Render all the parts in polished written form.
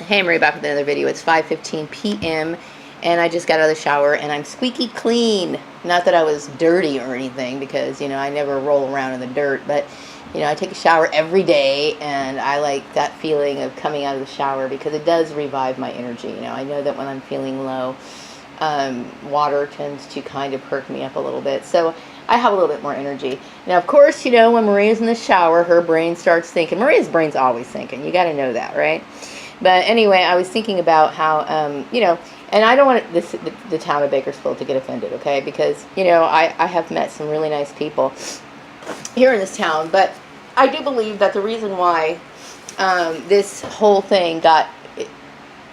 Hey, Marie, back with another video. It's 5:15 p.m. and I just got out of the shower and I'm squeaky clean. Not that I was dirty or anything, because I never roll around in the dirt, but I take a shower every day and I like that feeling of coming out of the shower because it does revive my energy. I know that when I'm feeling low, water tends to kind of perk me up a little bit, so I have a little bit more energy. Now, of course, when Maria's in the shower, her brain starts thinking. Maria's brain's always thinking. You got to know that, right? But anyway, I was thinking about how, and I don't want the town of Bakersfield to get offended, okay? Because, I have met some really nice people here in this town, but I do believe that the reason why this whole thing got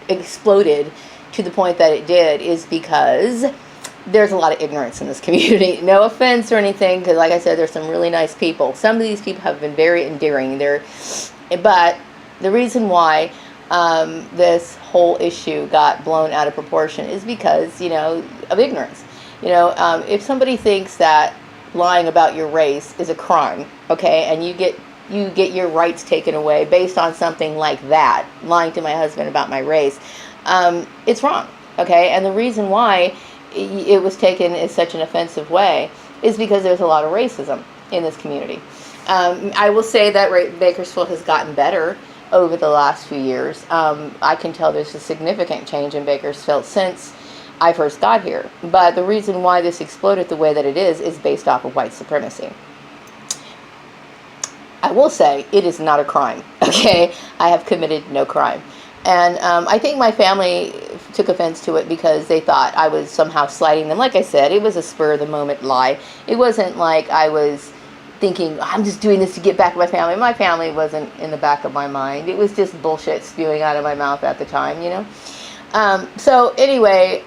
exploded to the point that it did is because there's a lot of ignorance in this community. No offense or anything, because like I said, there's some really nice people. Some of these people have been very endearing. But the reason why this whole issue got blown out of proportion is because, of ignorance. If somebody thinks that lying about your race is a crime, okay, and you get your rights taken away based on something like that, lying to my husband about my race, it's wrong, okay? And the reason why it was taken in such an offensive way is because there's a lot of racism in this community. I will say that Bakersfield has gotten better over the last few years. I can tell there's a significant change in Bakersfield since I first got here. But the reason why this exploded the way that it is based off of white supremacy. I will say it is not a crime, okay? I have committed no crime. And I think my family took offense to it because they thought I was somehow slighting them. Like I said, it was a spur-of-the-moment lie. It wasn't like I was thinking, I'm just doing this to get back at my family. My family wasn't in the back of my mind. It was just bullshit spewing out of my mouth at the time, So anyway,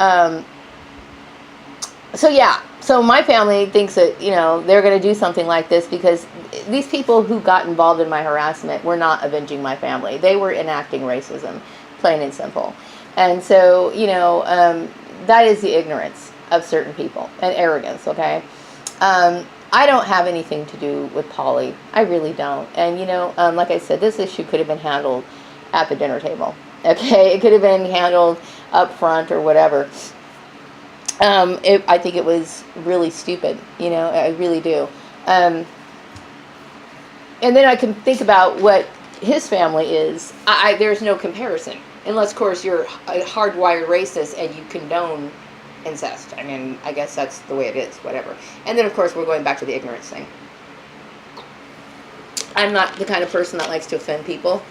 so my family thinks that, they're going to do something like this because these people who got involved in my harassment were not avenging my family. They were enacting racism, plain and simple. And so, that is the ignorance of certain people and arrogance, okay? I don't have anything to do with Polly. I really don't. And, like I said, this issue could have been handled at the dinner table, okay? It could have been handled up front or whatever. I think it was really stupid, I really do. And then I can think about what his family is. There's no comparison. Unless, of course, you're a hardwired racist and you condone incest. I mean, I guess that's the way it is, whatever. And then, of course, we're going back to the ignorance thing. I'm not the kind of person that likes to offend people.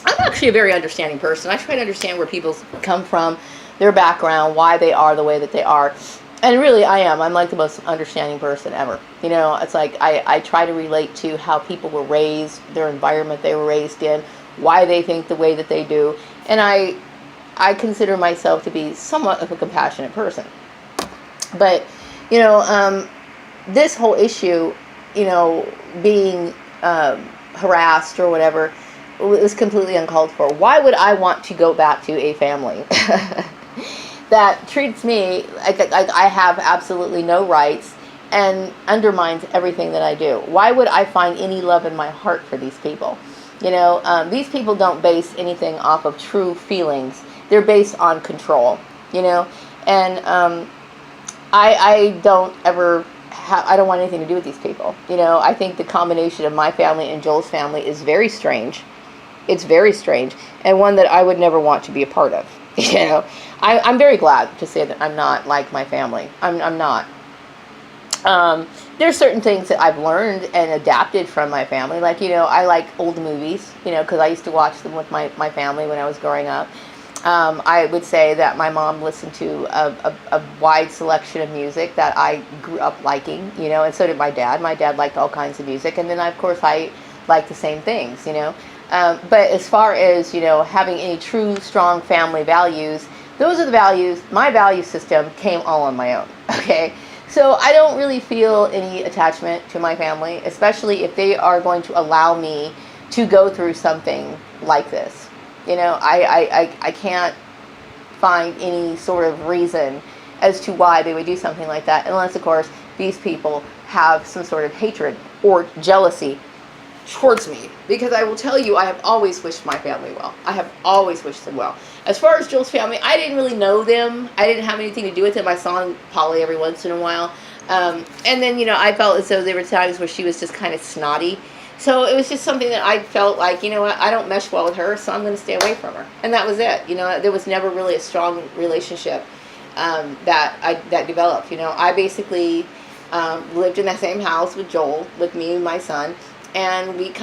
I'm actually a very understanding person. I try to understand where people come from, their background, why they are the way that they are. And really, I am. I'm like the most understanding person ever. It's like I try to relate to how people were raised, their environment they were raised in, why they think the way that they do. And I consider myself to be somewhat of a compassionate person. But, this whole issue, being harassed or whatever, was completely uncalled for. Why would I want to go back to a family that treats me like I have absolutely no rights and undermines everything that I do? Why would I find any love in my heart for these people? These people don't base anything off of true feelings. They're based on control, and I don't ever I don't want anything to do with these people. I think the combination of my family and Joel's family is very strange. It's very strange, and one that I would never want to be a part of. I'm very glad to say that I'm not like my family. I'm not. There's certain things that I've learned and adapted from my family. Like, I like old movies, because I used to watch them with my family when I was growing up. I would say that my mom listened to a wide selection of music that I grew up liking, and so did my dad. My dad liked all kinds of music, and then, of course, I liked the same things, But as far as, having any true, strong family values, those are the values. My value system came all on my own, okay? So I don't really feel any attachment to my family, especially if they are going to allow me to go through something like this. I can't find any sort of reason as to why they would do something like that, unless, of course, these people have some sort of hatred or jealousy towards me, because I will tell you, I have always wished my family well. I have always wished them well. As far as Joel's family, I didn't really know them. I didn't have anything to do with them. I saw Polly every once in a while. And then, I felt as though there were times where she was just kind of snotty. So it was just something that I felt like, what, I don't mesh well with her, so I'm going to stay away from her. And that was it. There was never really a strong relationship that developed. I basically lived in that same house with Joel, with me and my son, and we kind